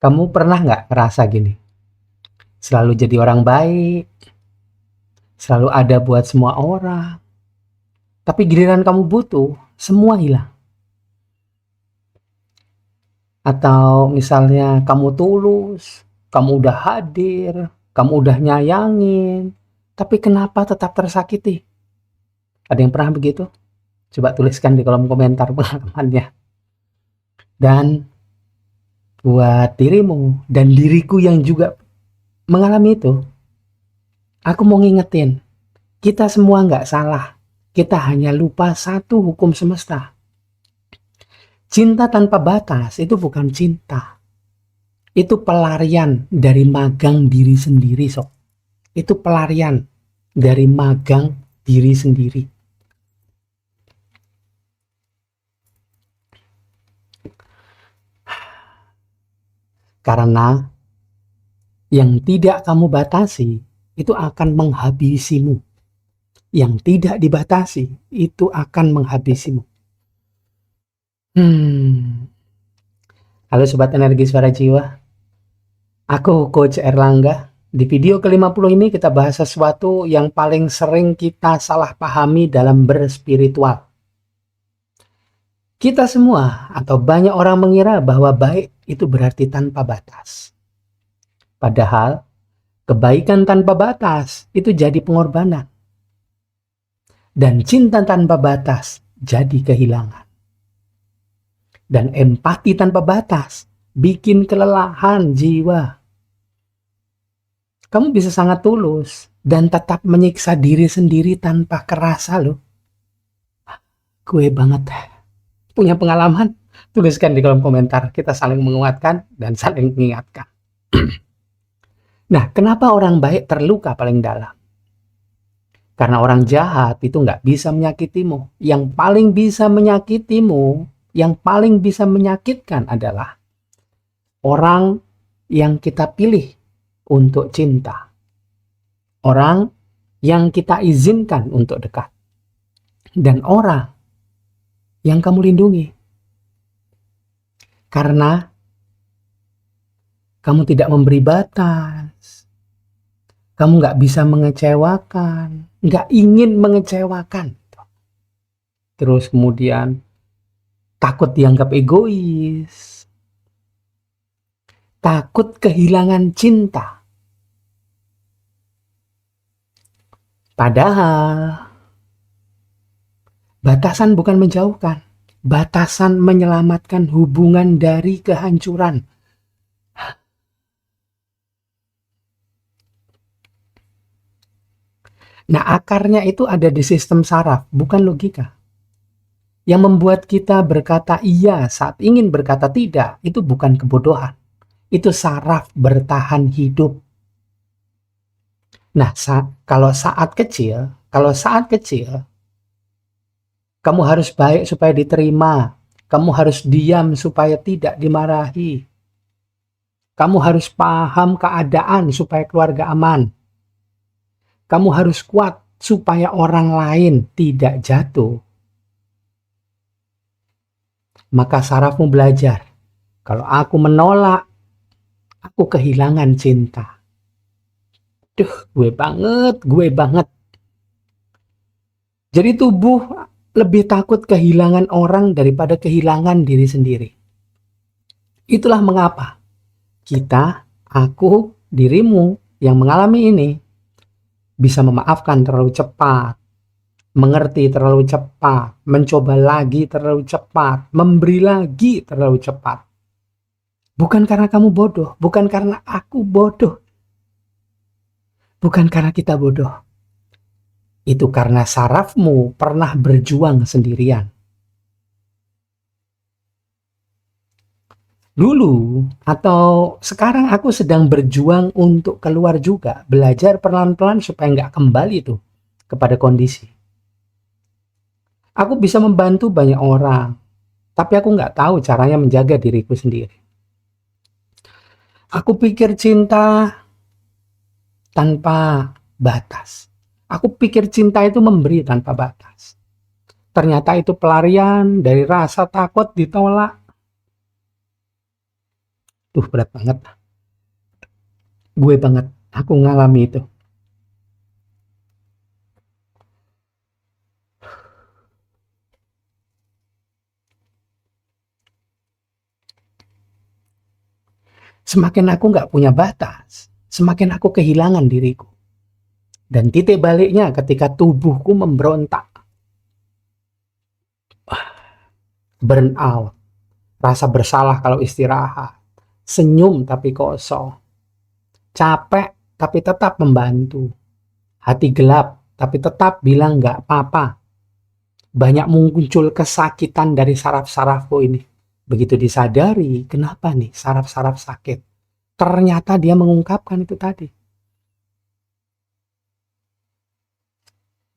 Kamu pernah nggak ngerasa gini, selalu jadi orang baik, selalu ada buat semua orang, tapi giliran kamu butuh, semua hilang? Atau misalnya kamu tulus, kamu udah hadir, kamu udah nyayangin, tapi kenapa tetap tersakiti? Ada yang pernah begitu? Coba tuliskan di kolom komentar pengalamannya. Dan buat dirimu dan diriku yang juga mengalami itu, aku mau ngingetin, kita semua nggak salah. Kita hanya lupa satu hukum semesta. Cinta tanpa batas itu bukan cinta. Itu pelarian dari magang diri sendiri, Sob. Itu pelarian dari magang diri sendiri. Karena yang tidak kamu batasi itu akan menghabisimu. Yang tidak dibatasi itu akan menghabisimu. Halo Sobat Energi Suara Jiwa. Aku Coach Erlangga. Di video ke-50 ini kita bahas sesuatu yang paling sering kita salah pahami dalam berspiritual. Kita semua atau banyak orang mengira bahwa baik itu berarti tanpa batas. Padahal kebaikan tanpa batas itu jadi pengorbanan. Dan cinta tanpa batas jadi kehilangan. Dan empati tanpa batas bikin kelelahan jiwa. Kamu bisa sangat tulus dan tetap menyiksa diri sendiri tanpa kerasa loh. Gue banget punya pengalaman. Tuliskan di kolom komentar, kita saling menguatkan dan saling mengingatkan. Nah, kenapa orang baik terluka paling dalam? Karena orang jahat itu nggak bisa menyakitimu. Yang paling bisa menyakitimu, yang paling bisa menyakitkan adalah orang yang kita pilih untuk cinta. Orang yang kita izinkan untuk dekat. Dan orang yang kamu lindungi. Karena kamu tidak memberi batas. Kamu nggak bisa mengecewakan. Nggak ingin mengecewakan. Terus kemudian takut dianggap egois. Takut kehilangan cinta. Padahal batasan bukan menjauhkan. Batasan menyelamatkan hubungan dari kehancuran. Nah, akarnya itu ada di sistem saraf, bukan logika. Yang membuat kita berkata iya saat ingin berkata tidak, itu bukan kebodohan. Itu saraf bertahan hidup. Nah, kalau saat kecil, kamu harus baik supaya diterima. Kamu harus diam supaya tidak dimarahi. Kamu harus paham keadaan supaya keluarga aman. Kamu harus kuat supaya orang lain tidak jatuh. Maka sarafmu belajar. Kalau aku menolak, aku kehilangan cinta. Gue banget. Jadi tubuh lebih takut kehilangan orang daripada kehilangan diri sendiri. Itulah mengapa kita, aku, dirimu yang mengalami ini bisa memaafkan terlalu cepat, mengerti terlalu cepat, mencoba lagi terlalu cepat, memberi lagi terlalu cepat. Bukan karena kamu bodoh, bukan karena aku bodoh, bukan karena kita bodoh. Itu karena sarafmu pernah berjuang sendirian. Dulu atau sekarang aku sedang berjuang untuk keluar juga, belajar pelan-pelan supaya nggak kembali tuh kepada kondisi. Aku bisa membantu banyak orang, tapi aku nggak tahu caranya menjaga diriku sendiri. Aku pikir cinta tanpa batas. Aku pikir cinta itu memberi tanpa batas. Ternyata itu pelarian dari rasa takut ditolak. Tuh berat banget. Gue banget. Aku ngalami itu. Semakin aku nggak punya batas, semakin aku kehilangan diriku. Dan titik baliknya ketika tubuhku memberontak. Burnout, rasa bersalah kalau istirahat, senyum tapi kosong, capek tapi tetap membantu, hati gelap tapi tetap bilang nggak apa-apa. Banyak muncul kesakitan dari saraf-sarafku ini. Begitu disadari, kenapa nih saraf-saraf sakit? Ternyata dia mengungkapkan itu tadi.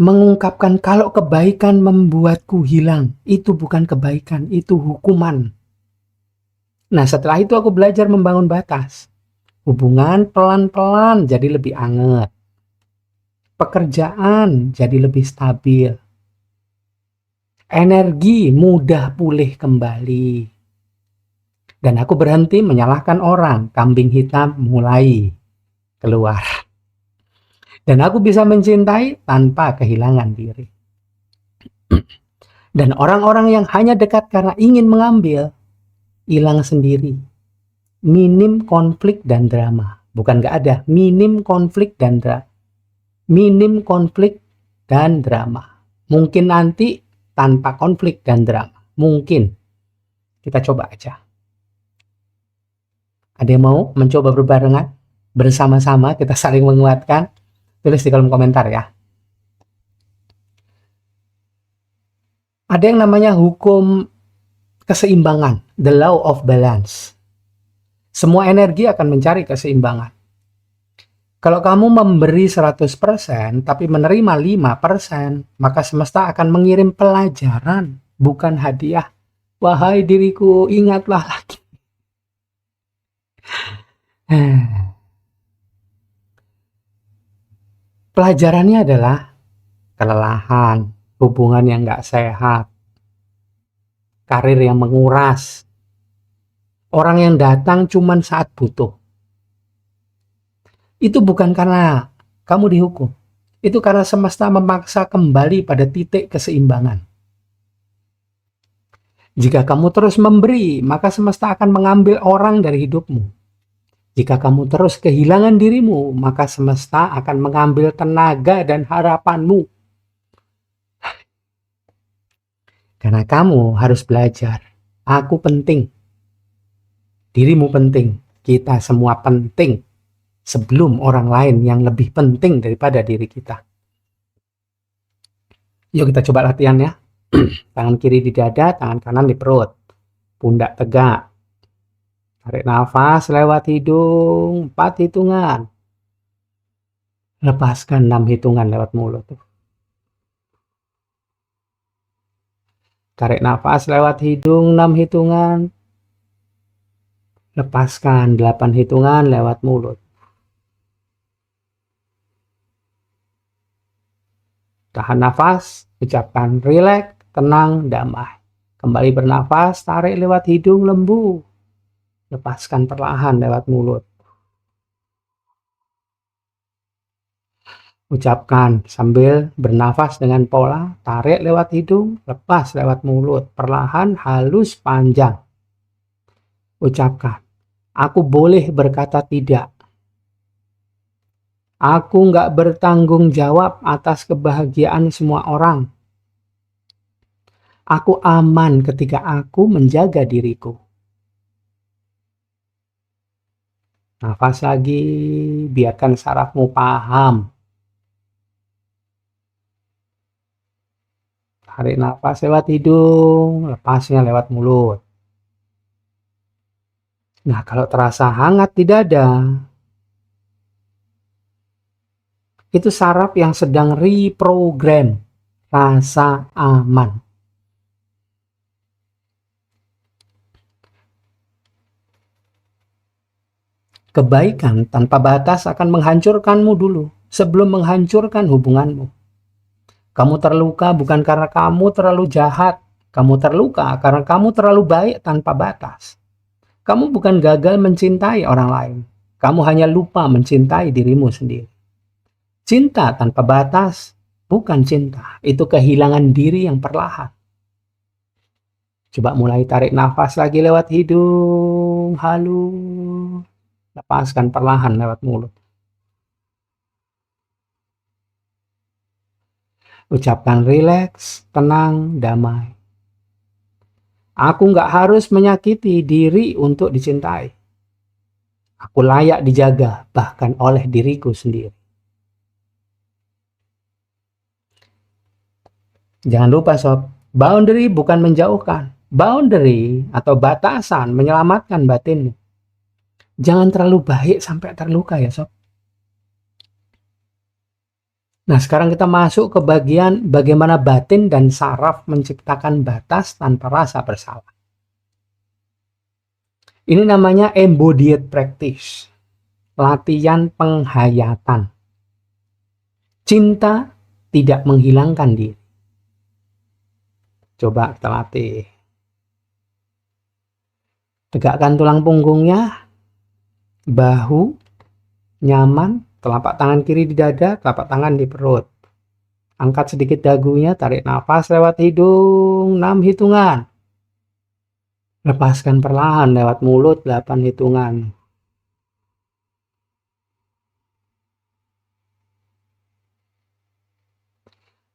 Mengungkapkan kalau kebaikan membuatku hilang. Itu bukan kebaikan, itu hukuman. Nah, setelah itu aku belajar membangun batas. Hubungan pelan-pelan jadi lebih anget. Pekerjaan jadi lebih stabil. Energi mudah pulih kembali. Dan aku berhenti menyalahkan orang. Kambing hitam mulai keluar. Dan aku bisa mencintai tanpa kehilangan diri. Dan orang-orang yang hanya dekat karena ingin mengambil, hilang sendiri. Minim konflik dan drama. Bukan gak ada, minim konflik dan drama. Minim konflik dan drama. Mungkin nanti tanpa konflik dan drama. Mungkin. Kita coba aja. Ada yang mau mencoba berbarengan? Bersama-sama kita saling menguatkan? Tulis di kolom komentar ya. Ada yang namanya hukum keseimbangan, the law of balance. Semua energi akan mencari keseimbangan. Kalau kamu memberi 100% tapi menerima 5%, maka semesta akan mengirim pelajaran, bukan hadiah. Wahai diriku, ingatlah lagi. Pelajarannya adalah kelelahan, hubungan yang gak sehat, karir yang menguras, orang yang datang cuma saat butuh. Itu bukan karena kamu dihukum. Itu karena semesta memaksa kembali pada titik keseimbangan. Jika kamu terus memberi, maka semesta akan mengambil orang dari hidupmu. Jika kamu terus kehilangan dirimu, maka semesta akan mengambil tenaga dan harapanmu. Karena kamu harus belajar. Aku penting. Dirimu penting. Kita semua penting. Sebelum orang lain yang lebih penting daripada diri kita. Yuk kita coba latihan ya. Tangan kiri di dada, tangan kanan di perut. Pundak tegak. Tarik nafas lewat hidung 4 hitungan. Lepaskan 6 hitungan lewat mulut. Tarik nafas lewat hidung 6 hitungan. Lepaskan 8 hitungan lewat mulut. Tahan nafas, ucapkan rileks, tenang, damai. Kembali bernafas, tarik lewat hidung lembu. Lepaskan perlahan lewat mulut. Ucapkan sambil bernafas dengan pola, tarik lewat hidung, lepas lewat mulut, perlahan, halus, panjang. Ucapkan, aku boleh berkata tidak. Aku nggak bertanggung jawab atas kebahagiaan semua orang. Aku aman ketika aku menjaga diriku. Nafas lagi, biarkan sarafmu paham. Tarik nafas lewat hidung, lepasnya lewat mulut. Nah, kalau terasa hangat di dada, itu saraf yang sedang reprogram rasa aman. Kebaikan tanpa batas akan menghancurkanmu dulu sebelum menghancurkan hubunganmu. Kamu terluka bukan karena kamu terlalu jahat. Kamu terluka karena kamu terlalu baik tanpa batas. Kamu bukan gagal mencintai orang lain. Kamu hanya lupa mencintai dirimu sendiri. Cinta tanpa batas bukan cinta, itu kehilangan diri yang perlahan. Coba mulai tarik nafas lagi lewat hidung, halus. Lepaskan perlahan lewat mulut. Ucapkan rileks, tenang, damai. Aku nggak harus menyakiti diri untuk dicintai. Aku layak dijaga, bahkan oleh diriku sendiri. Jangan lupa sob, boundary bukan menjauhkan. Boundary atau batasan menyelamatkan batinmu. Jangan terlalu baik sampai terluka ya sob. Nah sekarang kita masuk ke bagian bagaimana batin dan saraf menciptakan batas tanpa rasa bersalah. Ini namanya embodied practice. Latihan penghayatan. Cinta tidak menghilangkan diri. Coba kita latih. Tegakkan tulang punggungnya, bahu, nyaman, telapak tangan kiri di dada, telapak tangan di perut. Angkat sedikit dagunya, tarik nafas lewat hidung, 6 hitungan. Lepaskan perlahan lewat mulut, 8 hitungan.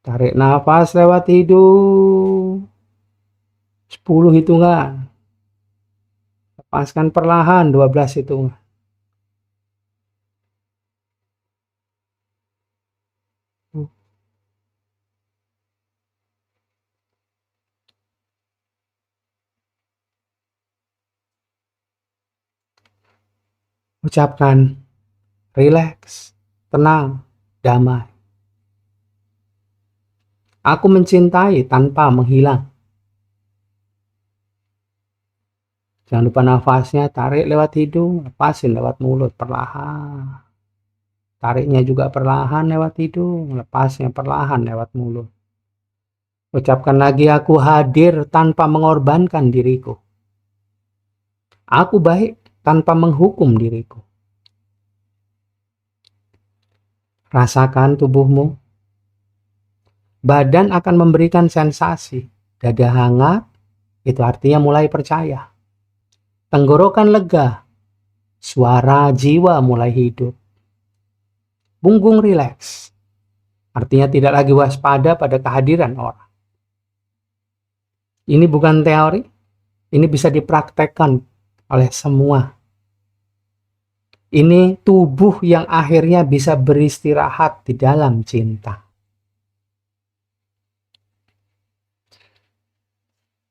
Tarik nafas lewat hidung, 10 hitungan. Lepaskan perlahan, 12 hitungan. Ucapkan rileks, tenang, damai. Aku mencintai tanpa menghilang. Jangan lupa nafasnya, tarik lewat hidung, lepasin lewat mulut perlahan. Tariknya juga perlahan lewat hidung, lepasnya perlahan lewat mulut. Ucapkan lagi, aku hadir tanpa mengorbankan diriku. Aku baik tanpa menghukum diriku. Rasakan tubuhmu. Badan akan memberikan sensasi. Dada hangat, itu artinya mulai percaya. Tenggorokan lega, suara jiwa mulai hidup. Punggung rileks, artinya tidak lagi waspada pada kehadiran orang. Ini bukan teori, ini bisa dipraktekkan oleh semua. Ini tubuh yang akhirnya bisa beristirahat di dalam cinta.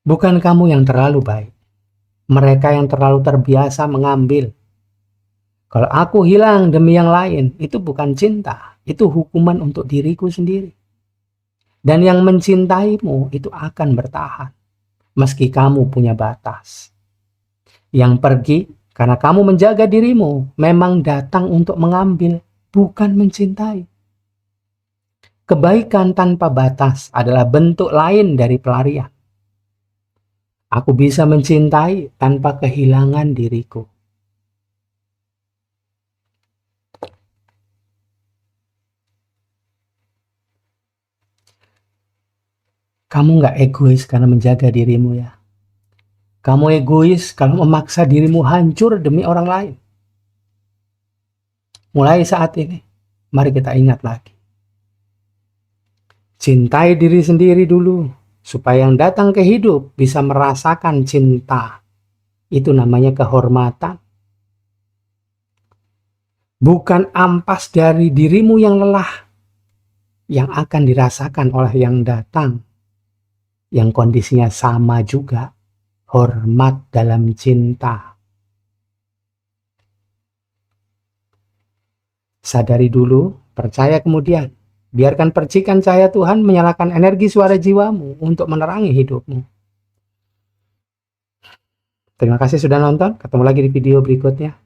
Bukan kamu yang terlalu baik, mereka yang terlalu terbiasa mengambil. Kalau aku hilang demi yang lain, itu bukan cinta, itu hukuman untuk diriku sendiri. Dan yang mencintaimu itu akan bertahan, meski kamu punya batas. Yang pergi karena kamu menjaga dirimu memang datang untuk mengambil, bukan mencintai. Kebaikan tanpa batas adalah bentuk lain dari pelarian. Aku bisa mencintai tanpa kehilangan diriku. Kamu nggak egois karena menjaga dirimu ya. Kamu egois kalau memaksa dirimu hancur demi orang lain. Mulai saat ini, mari kita ingat lagi. Cintai diri sendiri dulu, supaya yang datang ke hidup bisa merasakan cinta. Itu namanya kehormatan. Bukan ampas dari dirimu yang lelah, yang akan dirasakan oleh yang datang, yang kondisinya sama juga, hormat dalam cinta. Sadari dulu, percaya kemudian. Biarkan percikan cahaya Tuhan menyalakan energi suara jiwamu untuk menerangi hidupmu. Terima kasih sudah nonton, ketemu lagi di video berikutnya.